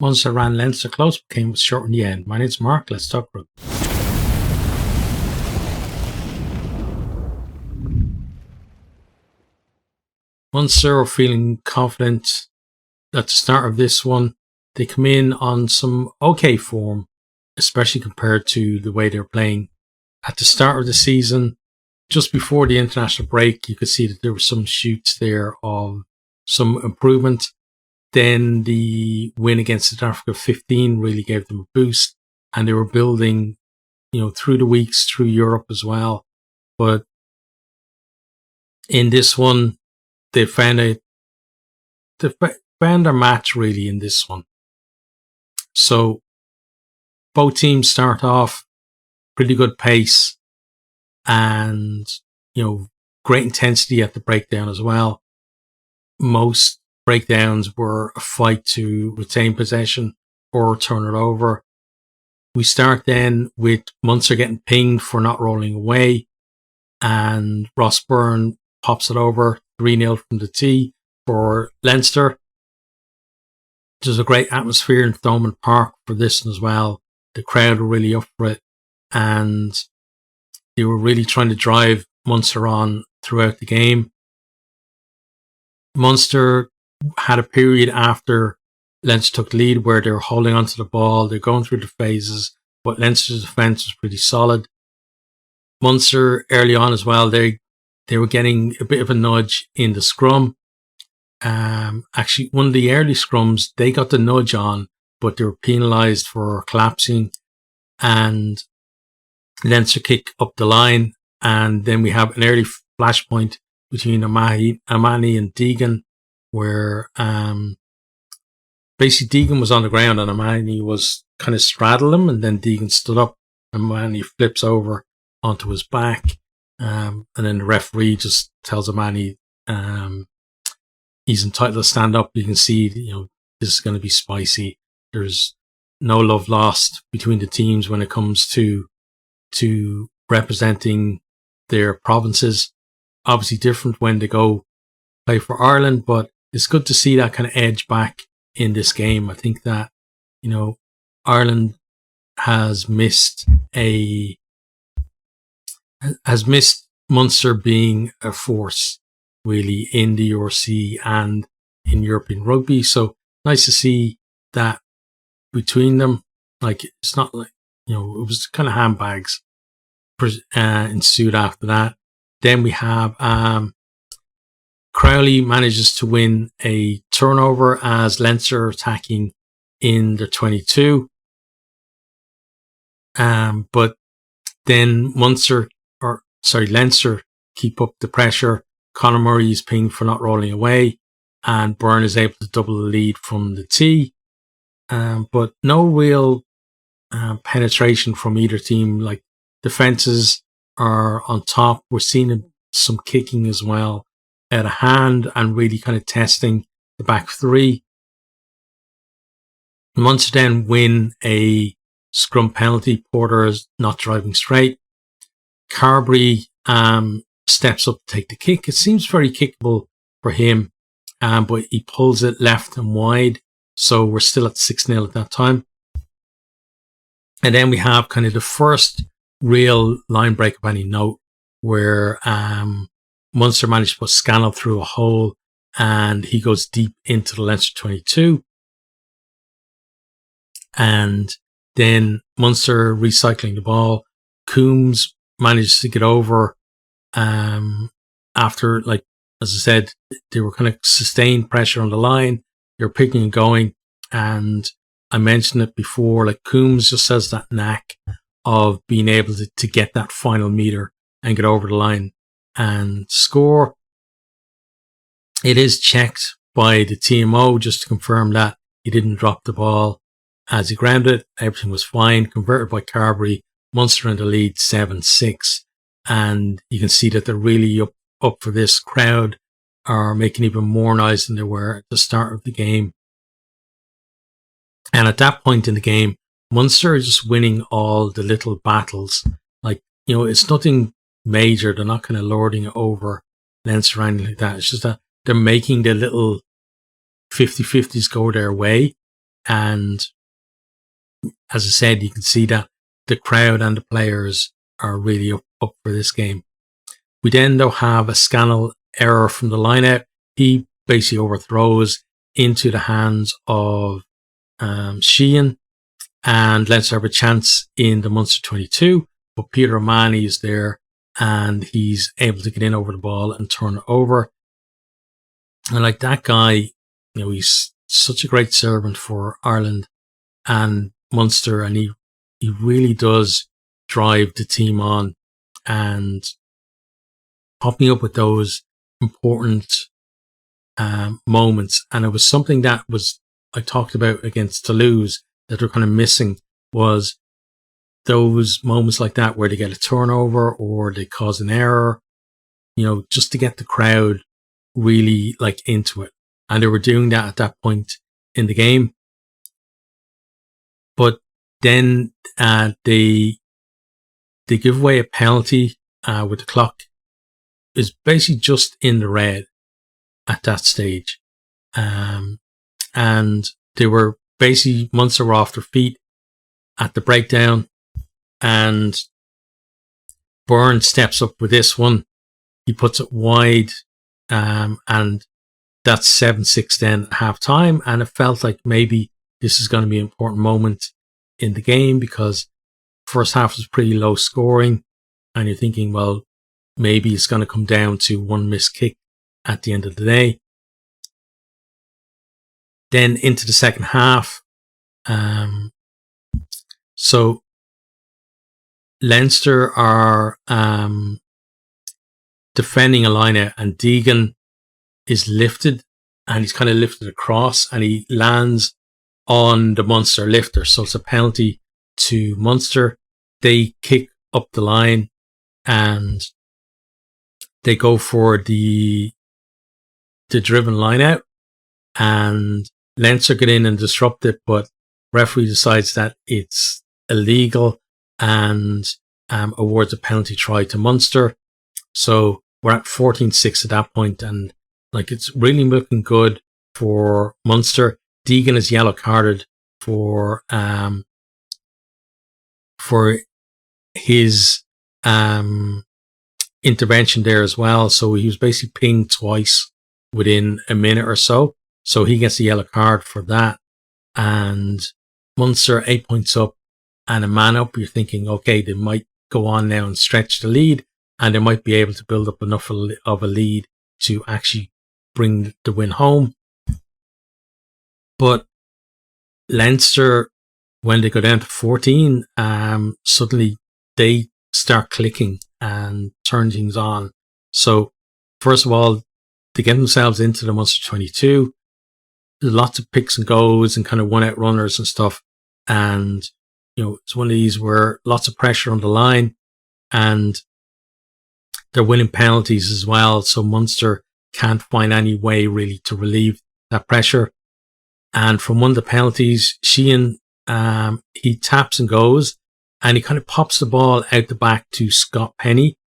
Munster ran Leinster close, but came short in the end. My name's Mark. Let's talk rugby. Munster are feeling confident at the start of this one. They come in on some okay form, especially compared to the way they're playing at the start of the season. Just before the international break, you could see that there were some shoots there of some improvement. Then the win against South Africa 15 really gave them a boost, and they were building, through the weeks, through Europe as well. But in this one, they found their match really in this one. So both teams start off pretty good pace and, great intensity at the breakdown as well. Most breakdowns were a fight to retain possession or turn it over. We start then with Munster getting pinged for not rolling away, and Ross Byrne pops it over 3-0 from the tee for Leinster. There's a great atmosphere in Thomond Park for this one as well. The crowd were really up for it, and they were really trying to drive Munster on throughout the game. Munster had a period after Leinster took the lead where they were holding onto the ball, they're going through the phases, but Leinster's defence was pretty solid. Munster early on as well, they were getting a bit of a nudge in the scrum. Actually, one of the early scrums, they got the nudge on, but they were penalised for collapsing, and Leinster kick up the line, and then we have an early flashpoint between Amani and Deegan, where basically Deegan was on the ground and Amani was kind of straddled him, and then Deegan stood up and Amani flips over onto his back, and then the referee just tells Amani he's entitled to stand up. You can see, this is going to be spicy. There's no love lost between the teams when it comes to representing their provinces. Obviously different when they go play for Ireland, but it's good to see that kind of edge back in this game. I think that, Ireland has missed Munster being a force really in the URC and in European rugby. So nice to see that between them. Like, it's not like, it was kind of handbags ensued after that. Then we have Crowley manages to win a turnover as Leinster attacking in the 22. But then Leinster keep up the pressure. Conor Murray is pinged for not rolling away, and Byrne is able to double the lead from the tee. But no real penetration from either team. Like, defences are on top. We're seeing some kicking as well out of hand and really kind of testing the back three. Munster then win a scrum penalty. Porter is not driving straight. Carberry steps up to take the kick. It seems very kickable for him, but he pulls it left and wide. So we're still at 6-0 at that time. And then we have kind of the first real line break of any note where Munster managed to put Scannell through a hole and he goes deep into the Leinster 22. And then Munster recycling the ball. Coombs manages to get over after, like, as I said, they were kind of sustained pressure on the line. They were picking and going. And I mentioned it before, like, Coombs just has that knack of being able to get that final meter and get over the line and score. It is checked by the TMO just to confirm that he didn't drop the ball as he grounded it. Everything was fine. Converted by Carberry. Munster in the lead 7-6. And you can see that they're really up for this. Crowd are making even more noise than they were at the start of the game. And at that point in the game, Munster is just winning all the little battles. Like, it's nothing major. They're not kind of lording it over Leinster or anything like that. It's just that they're making the little 50-50s go their way. And as I said, you can see that the crowd and the players are really up for this game. We then, though, have a Scannell error from the line-out. He basically overthrows into the hands of Sheehan, and Leinster have a chance in the Munster 22, but Peter O'Mahony is there and he's able to get in over the ball and turn it over. And like that guy, he's such a great servant for Ireland and Munster, and he really does drive the team on and popping up with those important moments. And it was something that I talked about against Toulouse that they're kind of missing, was those moments like that where they get a turnover or they cause an error, just to get the crowd really into it. And they were doing that at that point in the game. But then they give away a penalty with the clock is basically just in the red at that stage. And they were basically, Munster were off their feet at the breakdown, and Byrne steps up with this one. He puts it wide, and that's 7-6 then at half time. And it felt like maybe this is going to be an important moment in the game, because first half was pretty low scoring, and you're thinking, well, maybe it's going to come down to one missed kick at the end of the day. Then into the second half, so Leinster are defending a line out, and Deegan is lifted, and he's kind of lifted across, and he lands on the Munster lifter. So it's a penalty to Munster. They kick up the line and they go for the driven line out, and Leinster get in and disrupt it, but referee decides that it's illegal and awards a penalty try to Munster. So we're at 14-6 at that point, and it's really looking good for Munster. Deegan is yellow carded for his intervention there as well. So he was basically pinged twice within a minute or so. So he gets the yellow card for that. And Munster 8 points up and a man up. You're thinking, okay, they might go on now and stretch the lead, and they might be able to build up enough of a lead to actually bring the win home. But Leinster, when they go down to 14, suddenly they start clicking and turn things on. So first of all, they get themselves into the Munster 22. There's lots of picks and goes and kind of one-out runners and stuff. And, it's one of these where lots of pressure on the line, and they're winning penalties as well. So Munster can't find any way really to relieve that pressure. And from one of the penalties, Sheehan, he taps and goes, and he kind of pops the ball out the back to Scott Penny,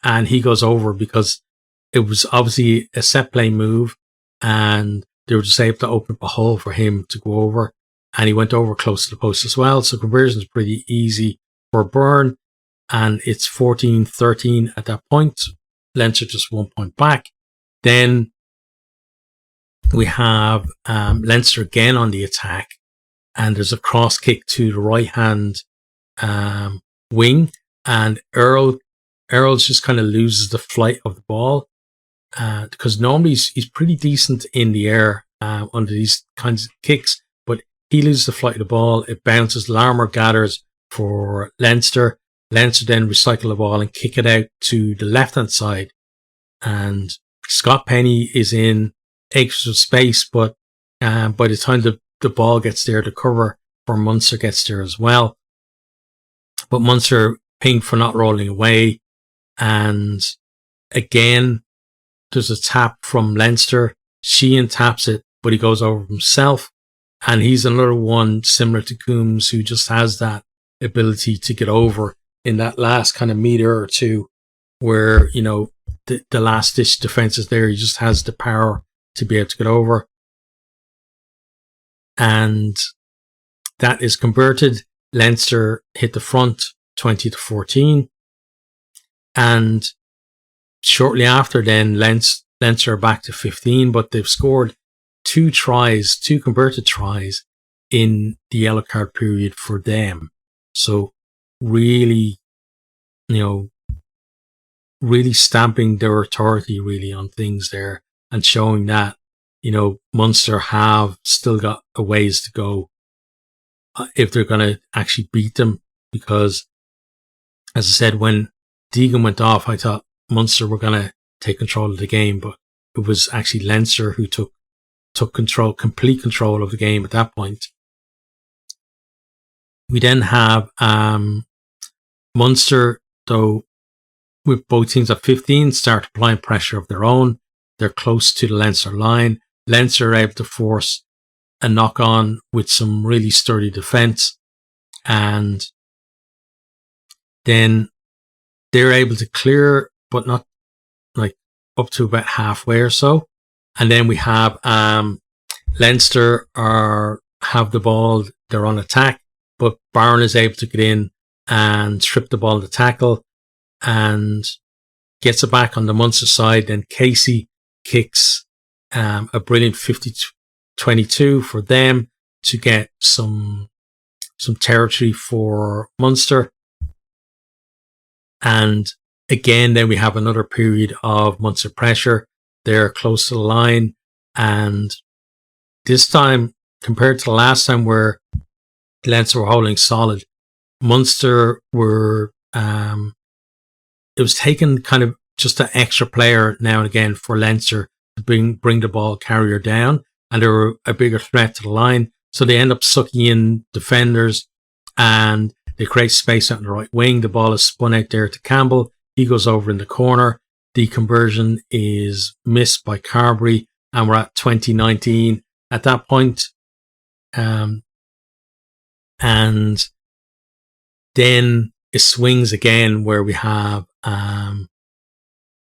and he goes over because it was obviously a set play move, and they were just able to open up a hole for him to go over, and he went over close to the post as well. So conversion is pretty easy for Byrne, and it's 14-13 at that point. Leinster just 1 point back. Then we have Leinster again on the attack, and there's a cross kick to the right hand wing, and Earls just kind of loses the flight of the ball, because normally he's pretty decent in the air under these kinds of kicks, but he loses the flight of the ball. It bounces. Larmour gathers for Leinster. Leinster then recycle the ball and kick it out to the left hand side, and Scott Penny is in extra space, but by the time the ball gets there, the cover for Munster gets there as well. But Munster pinged for not rolling away, and again there's a tap from Leinster. Sheehan taps it, but he goes over himself, and he's another one similar to Coombs who just has that ability to get over in that last kind of meter or two where, the last ditch defense is there. He just has the power to be able to get over. And that is converted. Leinster hit the front 20-14. And shortly after then, Leinster are back to 15, but they've scored 2 converted tries in the yellow card period for them. So really, really stamping their authority really on things there and showing that, Munster have still got a ways to go if they're going to actually beat them. Because, as I said, when Deegan went off, I thought Munster were going to take control of the game, but it was actually Leinster who took complete control of the game at that point. We then have Munster, though, with both teams at 15, start applying pressure of their own. They're close to the Leinster line. Leinster are able to force a knock on with some really sturdy defence, and then they're able to clear, but not like up to about halfway or so. And then we have Leinster have the ball, they're on attack, but Barron is able to get in and strip the ball to tackle and gets it back on the Munster side. Then Casey kicks a brilliant 50-22 for them to get some territory for Munster. And again, then we have another period of Munster pressure. They're close to the line, and this time, compared to the last time where Leinster were holding solid, Munster were it was taking kind of just an extra player now and again for Leinster to bring the ball carrier down, and they were a bigger threat to the line. So they end up sucking in defenders, and they create space out on the right wing. The ball is spun out there to Campbell. He goes over in the corner. The conversion is missed by Carberry, and we're at 2019 at that point. And then it swings again where we have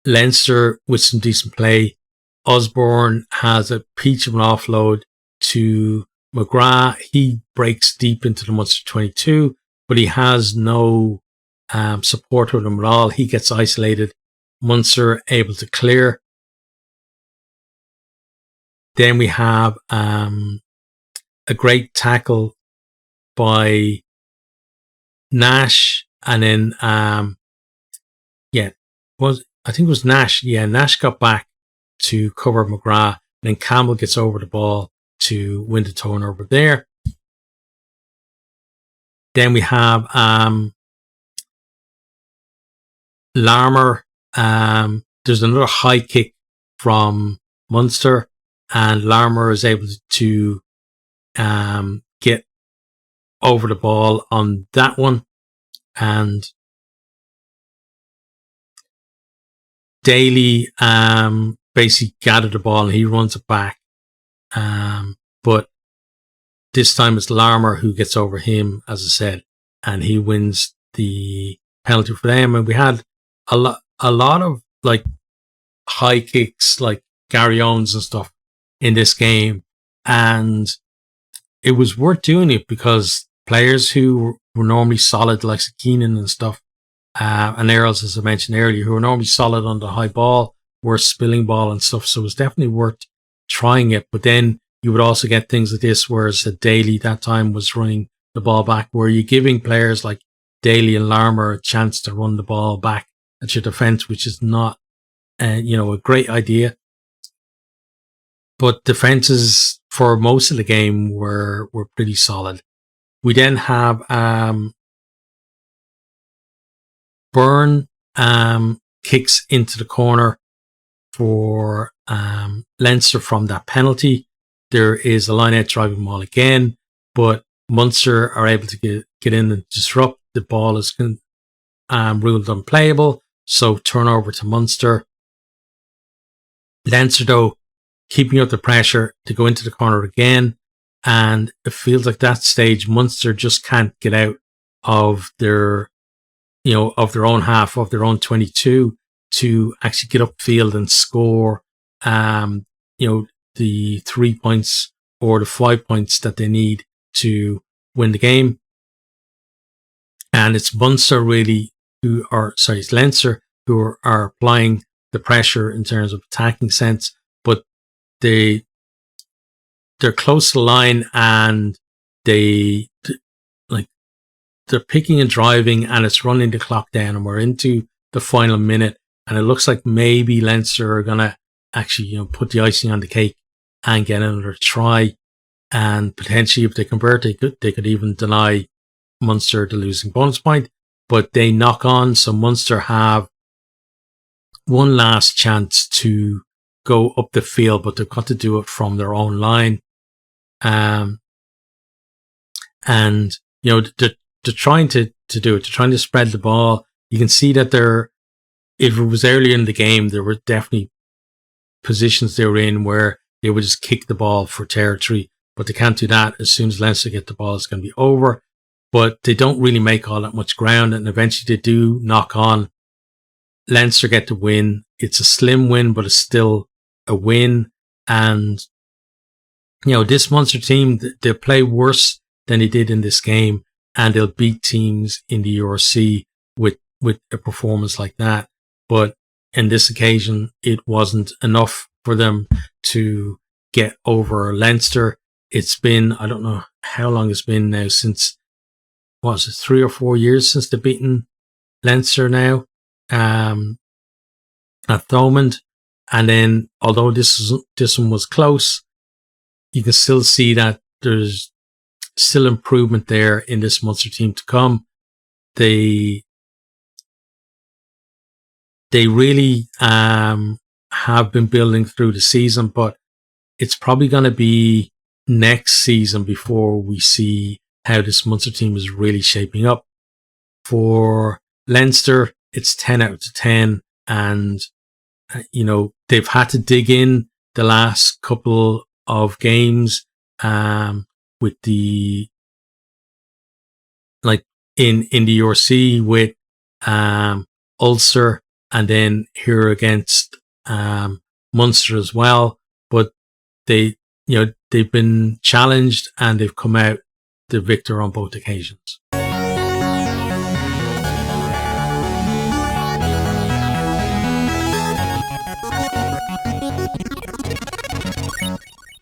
Leinster with some decent play. Osborne has a peach of an offload to McGrath. He breaks deep into the Munster 22, but he has no support with him at all. He gets isolated. Munster able to clear. Then we have a great tackle by Nash, and then I think it was Nash. Yeah, Nash got back to cover McGrath. Then Campbell gets over the ball to win the turnover there. Then we have Larmour. There's another high kick from Munster, and Larmour is able to get over the ball on that one. And Daly basically gathered the ball and he runs it back. But this time it's Larmour who gets over him, as I said, and he wins the penalty for them. And we had a lot of like high kicks, like Gary Owens and stuff in this game. And it was worth doing it because players who were normally solid, like Keenan and stuff, and Earls, as I mentioned earlier, who were normally solid on the high ball, were spilling ball and stuff. So it was definitely worth trying it. But then you would also get things like this, whereas Daly that time was running the ball back, where you're giving players like Daly and Larmour a chance to run the ball back at your defence, which is not, a great idea. But defences for most of the game were pretty solid. We then have Byrne kicks into the corner for Leinster from that penalty. There is a line-out driving ball again, but Munster are able to get in and disrupt. The ball is ruled unplayable, so turnover to Munster. Leinster, though, keeping up the pressure to go into the corner again, and it feels like that stage Munster just can't get out of their own half, of their own 22, to actually get upfield and score the 3 points or the 5 points that they need to win the game. And it's Munster really it's Leinster who are applying the pressure in terms of attacking sense, but they're close to the line, and they're picking and driving, and it's running the clock down, and we're into the final minute, and it looks like maybe Leinster are gonna actually, put the icing on the cake and get another try, and potentially if they convert, they could even deny Munster the losing bonus point, but they knock on, so Munster have one last chance to go up the field, but they've got to do it from their own line. And they're trying to do it. They're trying to spread the ball. You can see that if it was earlier in the game, there were definitely positions they were in where they would just kick the ball for territory, but they can't do that. As soon as Leinster get the ball, it's going to be over. But they don't really make all that much ground, and eventually they do knock on. Leinster get the win. It's a slim win, but it's still a win. And, this Munster team, they'll play worse than they did in this game, and they'll beat teams in the URC with a performance like that. But in this occasion, it wasn't enough for them to get over Leinster. It's been, I don't know how long it's been now since, 3 or 4 years since they've beaten Leinster now, at Thomond. And then, although this one was close, you can still see that there's still improvement there in this Munster team to come. They really have been building through the season, but it's probably going to be next season before we see how this Munster team is really shaping up. For Leinster, it's 10 out of 10, and they've had to dig in the last couple of games with the in the URC with Ulster, and then here against Munster as well. But they've been challenged, and they've come out the victor on both occasions.